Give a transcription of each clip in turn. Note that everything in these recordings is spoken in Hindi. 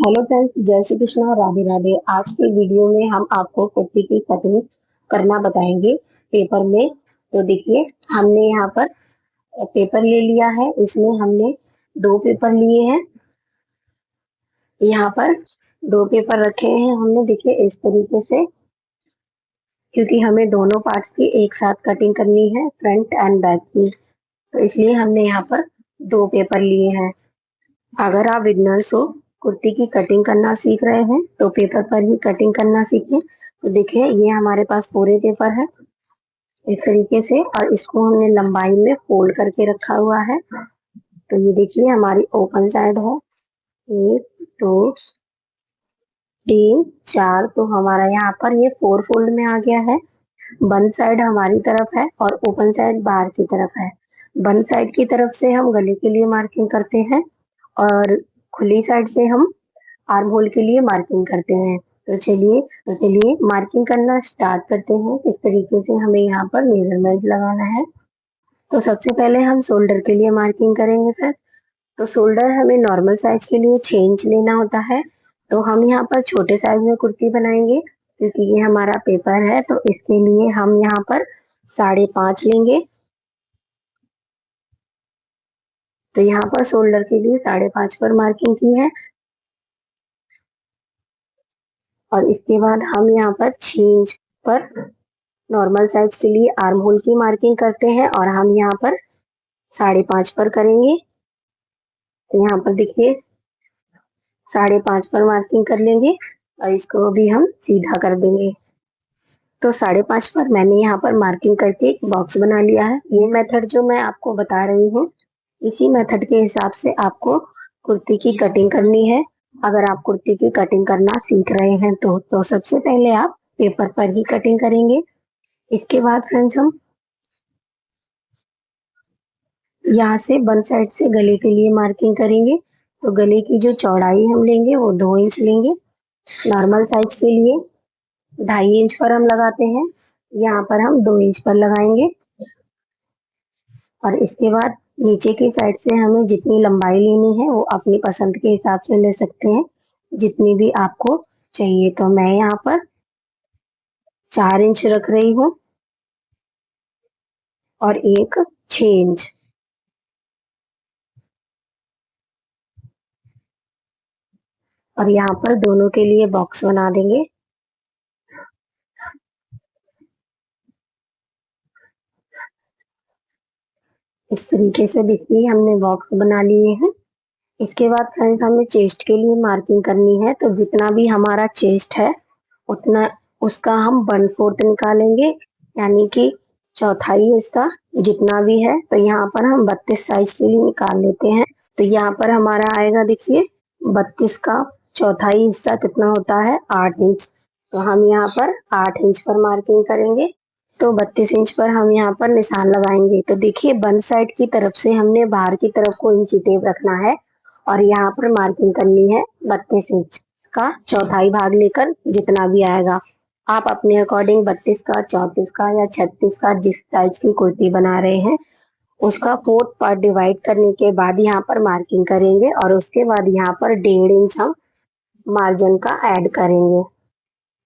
हेलो फ्रेंड्स, जय श्री कृष्ण और राधे राधे। आज के वीडियो में हम आपको कुर्ती की कटिंग करना बताएंगे पेपर में। तो देखिए, हमने यहाँ पर पेपर ले लिया है। इसमें हमने दो पेपर लिए हैं। यहाँ पर दो पेपर रखे हैं हमने, देखिए इस तरीके से, क्योंकि हमें दोनों पार्ट्स की एक साथ कटिंग करनी है, फ्रंट एंड बैक की। तो इसलिए हमने यहाँ पर दो पेपर लिए हैं। अगर आप बिगनर्स हो, कुर्ती की कटिंग करना सीख रहे हैं, तो पेपर पर ही कटिंग करना सीखें। तो देखिए, ये हमारे पास पूरे पेपर है इस तरीके से, और इसको हमने लंबाई में फोल्ड करके रखा हुआ है। तो ये देखिए, हमारी ओपन साइड है, एक दो तीन चार। तो हमारा यहाँ पर ये फोर फोल्ड में आ गया है। बंद साइड हमारी तरफ है और ओपन साइड बाहर की तरफ है। बंद साइड की तरफ से हम गले के लिए मार्किंग करते हैं, और खुली साइड से हम आर्म होल के लिए मार्किंग करते हैं। तो चलिए मार्किंग करना स्टार्ट करते हैं। किस तरीके से हमें यहाँ पर मेजरमेंट लगाना है। तो सबसे पहले हम शोल्डर के लिए मार्किंग करेंगे फ्रेंड्स। तो शोल्डर हमें नॉर्मल साइज के लिए 6 इंच लेना होता है। तो हम यहाँ पर छोटे साइज में कुर्ती बनाएंगे, क्योंकि ये हमारा पेपर है। तो इसके लिए हम यहाँ पर 5.5 लेंगे। तो यहाँ पर शोल्डर के लिए 5.5 पर मार्किंग की है, और इसके बाद हम यहाँ पर 6 इंच पर नॉर्मल साइज के लिए आर्म होल की मार्किंग करते हैं, और हम यहाँ पर 5.5 पर करेंगे। तो यहाँ पर देखिए, 5.5 पर मार्किंग कर लेंगे, और इसको भी हम सीधा कर देंगे। तो 5.5 पर मैंने यहाँ पर मार्किंग करके एक बॉक्स बना लिया है। ये मेथड जो मैं आपको बता रही हूँ, इसी मेथड के हिसाब से आपको कुर्ती की कटिंग करनी है। अगर आप कुर्ती की कटिंग करना सीख रहे हैं तो सबसे पहले आप पेपर पर ही कटिंग करेंगे। इसके बाद फ्रेंड्स, हम यहाँ से बंद साइड से गले के लिए मार्किंग करेंगे। तो गले की जो चौड़ाई हम लेंगे वो 2 इंच लेंगे। नॉर्मल साइज के लिए 2.5 इंच पर हम लगाते हैं, यहाँ पर हम 2 इंच पर लगाएंगे। और इसके बाद नीचे की साइड से हमें जितनी लंबाई लेनी है वो अपनी पसंद के हिसाब से ले सकते हैं, जितनी भी आपको चाहिए। तो मैं यहाँ पर 4 इंच रख रही हूँ, और एक 6 इंच। और यहाँ पर दोनों के लिए बॉक्स बना देंगे। इस तरीके से देखिए, हमने बॉक्स बना लिए हैं। इसके बाद फ्रेंड्स, हमें चेस्ट के लिए मार्किंग करनी है। तो जितना भी हमारा चेस्ट है, उतना उसका हम 1/4 निकालेंगे, यानी कि चौथाई हिस्सा जितना भी है। तो यहाँ पर हम 32 साइज के लिए निकाल लेते हैं। तो यहाँ पर हमारा आएगा, देखिए 32 का चौथाई हिस्सा कितना होता है, 8 इंच। तो हम यहाँ पर 8 इंच पर मार्किंग करेंगे। तो 32 इंच पर हम यहाँ पर निशान लगाएंगे। तो देखिए, बंद साइड की तरफ से हमने बाहर की तरफ को इंची टेप रखना है, और यहाँ पर मार्किंग करनी है 32 इंच का चौथाई भाग लेकर, जितना भी आएगा। आप अपने अकॉर्डिंग 32 का, 34 का या 36 का, जिस साइज की कुर्ती बना रहे हैं, उसका 4 पार्ट डिवाइड करने के बाद यहाँ पर मार्किंग करेंगे, और उसके बाद यहाँ पर 1.5 इंच हम मार्जिन का ऐड करेंगे।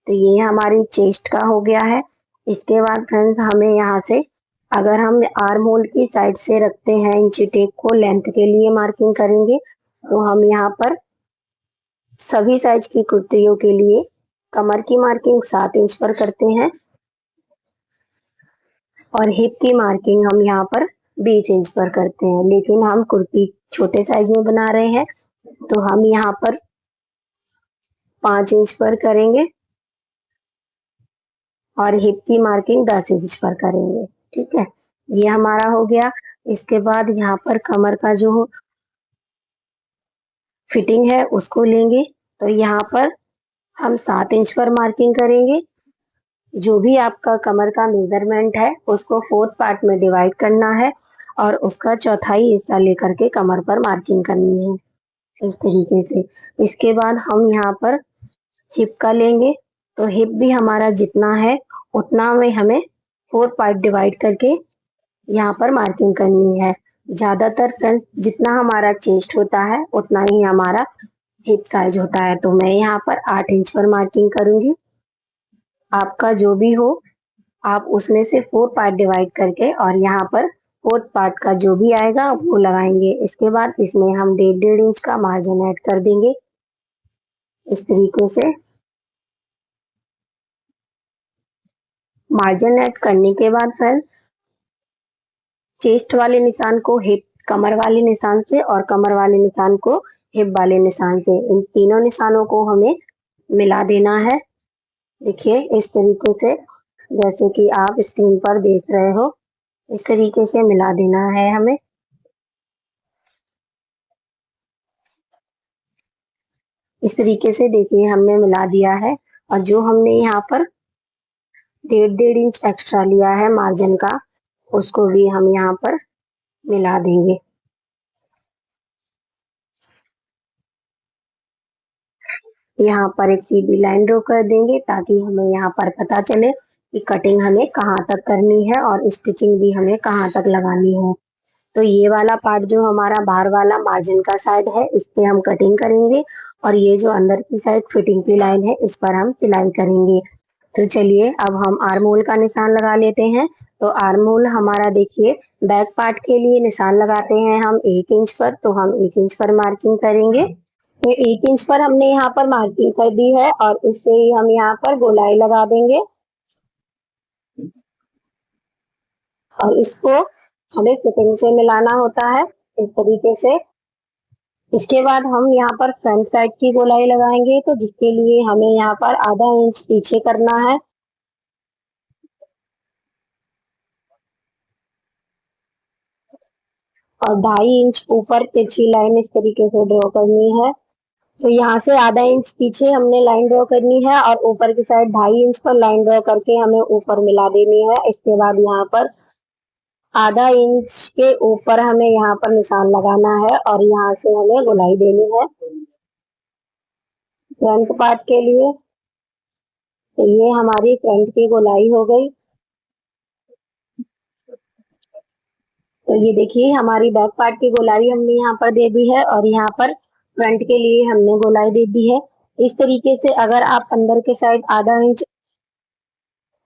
तो ये हमारी चेस्ट का हो गया है। इसके बाद फ्रेंड्स, हमें यहाँ से, अगर हम आर्म होल की साइड से रखते हैं इंची टेप को, लेंथ के लिए मार्किंग करेंगे। तो हम यहाँ पर सभी साइज की कुर्तियों के लिए कमर की मार्किंग 7 इंच पर करते हैं, और हिप की मार्किंग हम यहाँ पर 20 इंच पर करते हैं। लेकिन हम कुर्ती छोटे साइज में बना रहे हैं, तो हम यहाँ पर 5 इंच पर करेंगे, और हिप की मार्किंग 10 इंच पर करेंगे। ठीक है, ये हमारा हो गया। इसके बाद यहाँ पर कमर का जो फिटिंग है उसको लेंगे। तो यहाँ पर हम 7 इंच पर मार्किंग करेंगे। जो भी आपका कमर का मेजरमेंट है, उसको 4 पार्ट में डिवाइड करना है, और उसका चौथाई हिस्सा लेकर के कमर पर मार्किंग करनी है, इस तरीके से। इसके बाद हम यहाँ पर हिप का लेंगे। तो हिप भी हमारा जितना है उतना में हमें 4 पार्ट डिवाइड करके यहाँ पर मार्किंग करनी है। ज्यादातर फ्रेंड्स, जितना हमारा चेस्ट होता है उतना ही हमारा हिप साइज होता है। तो मैं यहाँ पर 8 इंच पर मार्किंग करूंगी। आपका जो भी हो, आप उसमें से 4 पार्ट डिवाइड करके और यहाँ पर 4th पार्ट का जो भी आएगा वो लगाएंगे। इसके बाद इसमें हम 1.5 इंच का मार्जिन ऐड कर देंगे इस तरीके से। मार्जिन ऐड करने के बाद फिर चेस्ट वाले निशान को हिप कमर वाले निशान से और कमर वाले निशान को हिप वाले निशान से, इन तीनों निशानों को हमें मिला देना है। देखिए इस तरीके से, जैसे कि आप स्क्रीन पर देख रहे हो, इस तरीके से मिला देना है हमें। इस तरीके से देखिए हमने मिला दिया है। और जो हमने यहाँ पर 1.5 इंच एक्स्ट्रा लिया है मार्जिन का, उसको भी हम यहाँ पर मिला देंगे। यहाँ पर एक सीधी लाइन ड्रॉ कर देंगे ताकि हमें यहाँ पर पता चले कि कटिंग हमें कहाँ तक करनी है और स्टिचिंग भी हमें कहाँ तक लगानी है। तो ये वाला पार्ट जो हमारा बाहर वाला मार्जिन का साइड है, इस पे हम कटिंग करेंगे और ये जो अंदर की साइड फिटिंग की लाइन है, इस पर हम सिलाई करेंगे। तो चलिए अब हम आर्म होल का निशान लगा लेते हैं। तो आर्म होल हमारा देखिए, बैक पार्ट के लिए निशान लगाते हैं हम 1 इंच पर, तो हम 1 इंच पर मार्किंग करेंगे। तो 1 इंच पर हमने यहाँ पर मार्किंग कर दी है और इससे ही हम यहाँ पर गोलाई लगा देंगे और इसको हमें फिटिंग से मिलाना होता है इस तरीके से। इसके बाद हम यहाँ पर फ्रंट साइड की गोलाई लगाएंगे, तो जिसके लिए हमें यहाँ पर आधा इंच पीछे करना है और 2.5 इंच ऊपर तिरछी लाइन इस तरीके से ड्रॉ करनी है। तो यहाँ से आधा इंच पीछे हमने लाइन ड्रॉ करनी है और ऊपर की साइड 2.5 इंच पर लाइन ड्रॉ करके हमें ऊपर मिला देनी है। इसके बाद यहाँ पर आधा इंच के ऊपर हमें यहाँ पर निशान लगाना है और यहाँ से हमें गोलाई देनी है फ्रंट पार्ट के लिए। तो ये हमारी फ्रंट की गोलाई हो गई। तो ये देखिए हमारी बैक पार्ट की गोलाई हमने यहाँ पर दे दी है और यहाँ पर फ्रंट के लिए हमने गोलाई दे दी है। इस तरीके से अगर आप अंदर के साइड आधा इंच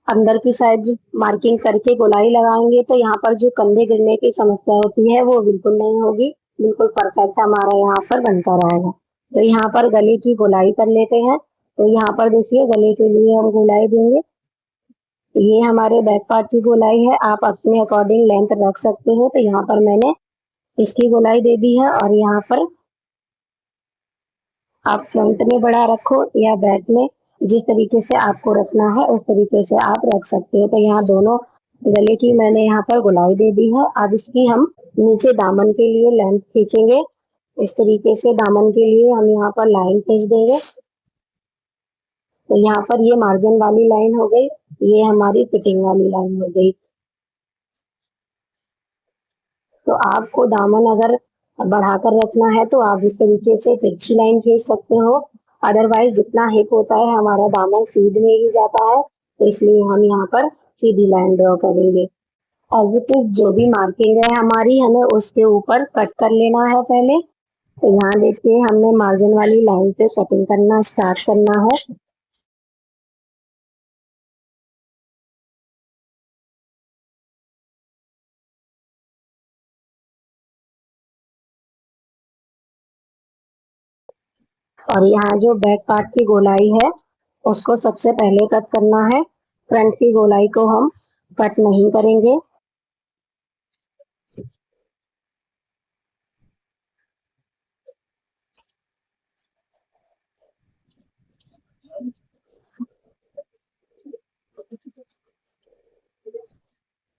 अंदर की साइड मार्किंग करके गोलाई लगाएंगे तो यहाँ पर जो कंधे गिरने की समस्या होती है वो बिल्कुल नहीं होगी, बिल्कुल परफेक्ट हमारा यहाँ पर बनता रहेगा। तो यहाँ पर गले की गोलाई कर लेते हैं। तो यहाँ पर देखिए गले के लिए हम गोलाई देंगे। तो ये हमारे बैक पार्ट की गोलाई है, आप अपने अकॉर्डिंग लेंथ रख सकते हो। तो यहाँ पर मैंने इसकी गोलाई दे दी है और यहाँ पर आप फ्रंट में बड़ा रखो या बैक में, जिस तरीके से आपको रखना है उस तरीके से आप रख सकते हो। तो यहाँ दोनों गले की मैंने यहाँ पर गोलाई दे दी है। अब इसकी हम नीचे दामन के लिए लेंथ खींचेंगे। इस तरीके से दामन के लिए हम यहाँ पर लाइन खींच देंगे। तो यहाँ पर ये मार्जिन वाली लाइन हो गई, ये हमारी फिटिंग वाली लाइन हो गई। तो आपको दामन अगर बढ़ाकर रखना है तो आप इस तरीके से तिरछी लाइन खींच सकते हो। अदरवाइज जितना हिप होता है हमारा दामन सीध में ही जाता है, तो इसलिए हम यहाँ पर सीधी लाइन ड्रॉ करेंगे। और जो भी मार्किंग है हमारी, हमें उसके ऊपर कट कर लेना है पहले। तो यहाँ देखिए हमने मार्जिन वाली लाइन पे कटिंग करना स्टार्ट करना है। और यहाँ जो बैक पार्ट की गोलाई है उसको सबसे पहले कट करना है, फ्रंट की गोलाई को हम कट नहीं करेंगे।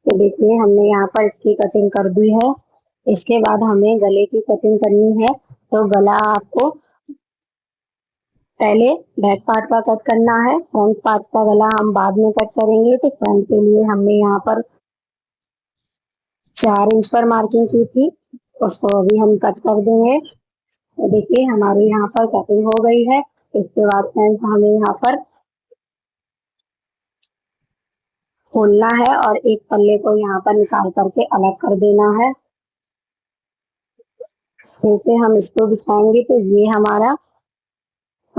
तो देखिए हमने यहाँ पर इसकी कटिंग कर दी है। इसके बाद हमें गले की कटिंग करनी है। तो गला आपको पहले बैक पार्ट का कट करना है, फ्रंट पार्ट का गला हम बाद में कट करेंगे। तो फ्रंट के लिए हमने यहाँ पर 4 इंच पर मार्किंग की थी, उसको अभी हम कट कर देंगे। तो देखिए हमारे यहाँ पर कटिंग हो गई है। इसके बाद फ्रेंड्स हमें यहाँ पर खोलना है और एक पल्ले को यहाँ पर निकाल करके अलग कर देना है। जैसे हम इसको बिछाएंगे तो ये हमारा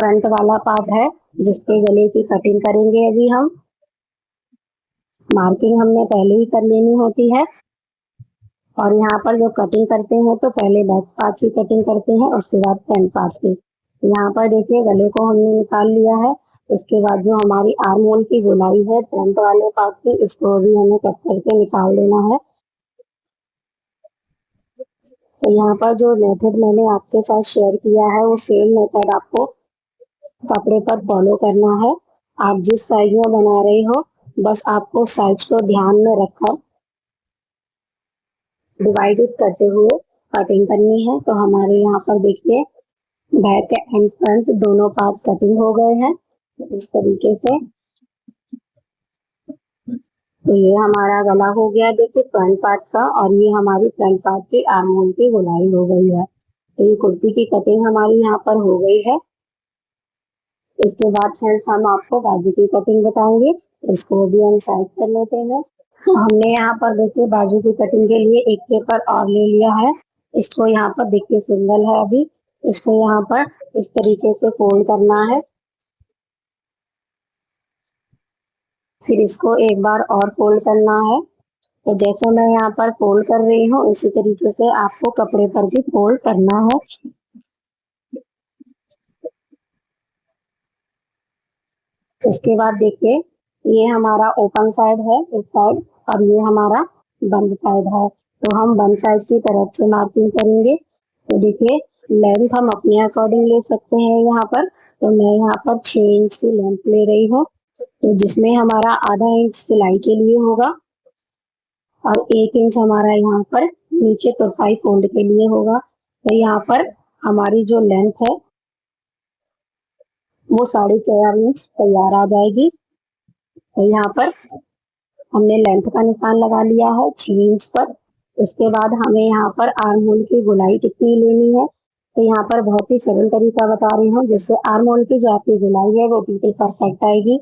फ्रंट वाला पार्ट है जिसके गले की कटिंग करेंगे अभी हम। मार्किंग हमने पहले ही कर लेनी होती है। और यहाँ पर जो कटिंग करते हैं तो पहले बैक पार्ट की कटिंग करते हैं, उसके बाद फ्रंट पार्ट की। यहाँ पर देखिए गले को हमने निकाल लिया है। इसके बाद जो हमारी आर्म होल की गोलाई है फ्रंट वाले पार्ट की, इसको भी हमें कट करके निकाल देना है। तो यहाँ पर जो मेथड मैंने आपके साथ शेयर किया है वो सेम मेथड आपको कपड़े पर फॉलो करना है। आप जिस साइज में बना रहे हो बस आपको साइज को ध्यान में रखकर डिवाइडेड करते हुए कटिंग करनी है। तो हमारे यहाँ पर देखिए बैक एंड फ्रंट दोनों पार्ट कटिंग हो गए हैं इस तरीके से। तो ये हमारा गला हो गया देखिए फ्रंट पार्ट का, और ये हमारी फ्रंट पार्ट की आर्म होल की गोलाई हो गई है। तो ये कुर्ती की कटिंग हमारी यहाँ पर हो गई है। इसके बाद फ्रेंड्स हम आपको बाजू की कटिंग बताएंगे, इसको भी हम साइड कर लेते हैं। तो हमने यहाँ पर देखिए बाजू की कटिंग के लिए एक पेपर और ले लिया है। इसको यहाँ पर देखिए सिंगल है अभी, इसको यहाँ पर इस तरीके से फोल्ड करना है। फिर इसको एक बार और फोल्ड करना है। तो जैसे मैं यहाँ पर फोल्ड कर रही हूँ इसी तरीके से आपको कपड़े पर भी फोल्ड करना है। इसके बाद देखिए ये हमारा ओपन साइड है एक साइड, और ये हमारा बंद साइड है। तो हम बंद साइड की तरफ से मार्किंग करेंगे। तो देखिए लेंथ हम अपने अकॉर्डिंग ले सकते हैं यहाँ पर। तो मैं यहाँ पर 6 इंच की लेंथ ले रही हूँ, तो जिसमें हमारा आधा इंच सिलाई के लिए होगा और 1 इंच हमारा यहाँ पर नीचे तुरपाई फोल्ड के लिए होगा। तो यहाँ पर हमारी जो लेंथ है वो 4.5 इंच तैयार आ जाएगी। तो यहाँ पर हमने लेंथ का निशान लगा लिया है 6 इंच पर। इसके बाद हमें यहाँ पर आर्म होल की गोलाई कितनी लेनी है, तो यहाँ पर बहुत ही सरल तरीका बता रही हूँ जिससे आर्म होल की जो आपकी गोलाई है वो बिल्कुल परफेक्ट आएगी।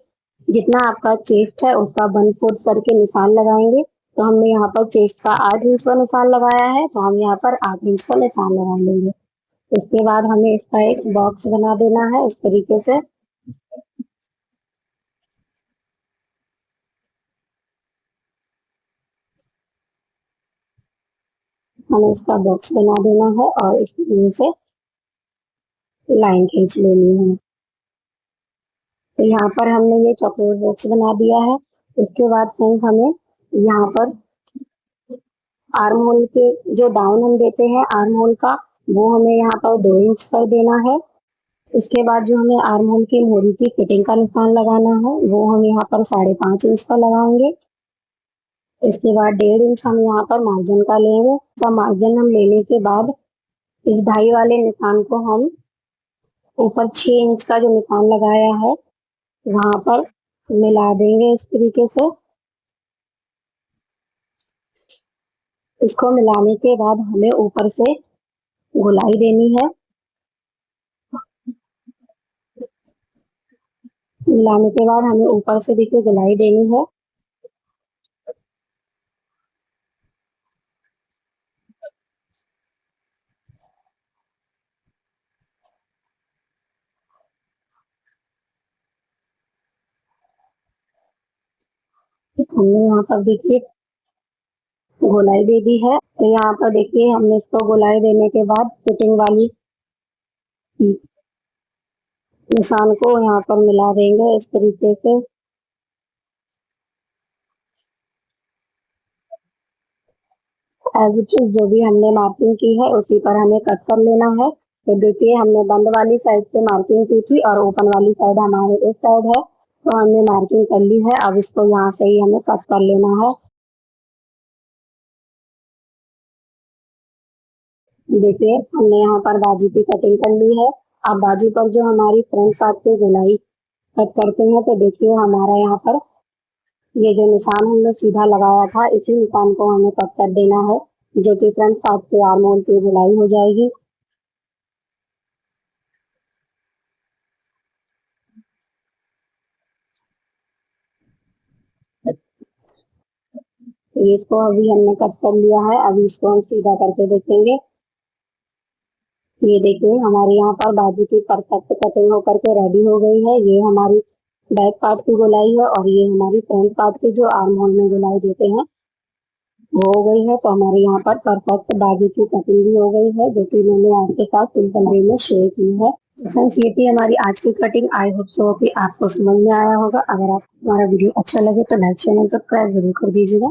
जितना आपका चेस्ट है उसका 1/4 करके निशान लगाएंगे। तो हमने यहाँ पर चेस्ट का 8 इंच का निशान लगाया है, तो हम यहाँ पर 8 इंच का निशान लगा लेंगे। इसके बाद हमें इसका एक बॉक्स बना देना है इस तरीके से। हमें इसका बॉक्स बना देना है और इस तरीके से लाइन खींच लेनी है। तो यहाँ पर हमने ये चॉकलेट बॉक्स बना दिया है। इसके बाद फ्रेंड्स हमें यहाँ पर आर्म होल के जो डाउन हम देते हैं आर्म होल का, वो हमें यहाँ पर 2 इंच पर देना है। इसके बाद जो हमें आर्म होल की मोरी की फिटिंग का निशान लगाना है वो हम यहाँ पर 5.5 इंच का लगाएंगे। इसके बाद 1.5 इंच हम यहाँ पर मार्जिन का लेंगे। तो मार्जिन हम लेने के बाद इस ढाई वाले निशान को हम ऊपर 6 इंच का जो निशान लगाया है वहां पर मिला देंगे इस तरीके से। इसको मिलाने के बाद हमें ऊपर से गोलाई देनी है। मिलाने के बाद हमें ऊपर से देखिए गोलाई देनी है। हमने यहाँ पर देखिए गोलाई दे दी है। तो यहाँ पर देखिए हमने इसको गोलाई देने के बाद फिटिंग वाली निशान को यहाँ पर मिला देंगे इस तरीके से। एज इट इज जो भी हमने मार्किंग की है उसी पर हमें कट कर लेना है। तो देखिए हमने बंद वाली साइड से मार्किंग की थी और ओपन वाली साइड हमारे इस साइड है, तो हमने मार्किंग कर ली है। अब इसको यहाँ से ही हमें कट कर लेना है। देखिए हमने यहाँ पर बाजू की कटिंग कर ली है। अब बाजू पर जो हमारी फ्रंट पार्ट की गोलाई कट करते हैं तो देखिए हमारा यहाँ पर ये जो निशान हमने सीधा लगाया था इसी निशान को हमें कट कर देना है, जो कि फ्रंट पार्ट के आर्म होल की गोलाई हो जाएगी। तो इसको अभी हमने कट कर लिया है, अभी इसको हम सीधा करके देखेंगे। ये देखिए हमारे यहाँ पर बाजू की परफेक्ट कटिंग होकर के रेडी हो गई है। ये हमारी बैक पार्ट की गोलाई है और ये हमारी फ्रंट पार्ट की जो आर्म होल में गोलाई देते हैं वो हो गई है। तो हमारे यहाँ पर परफेक्ट बाजू की कटिंग भी हो गई है, जो कि मैंने आपके साथ सिंपल वे में शेयर की है। फ्रेंड्स ये थी हमारी आज की कटिंग। आई होप सो कि आपको समझ में आया होगा। अगर आपको हमारा वीडियो अच्छा लगे तो लाइक शेयर एंड सब्सक्राइब जरूर कर दीजिएगा।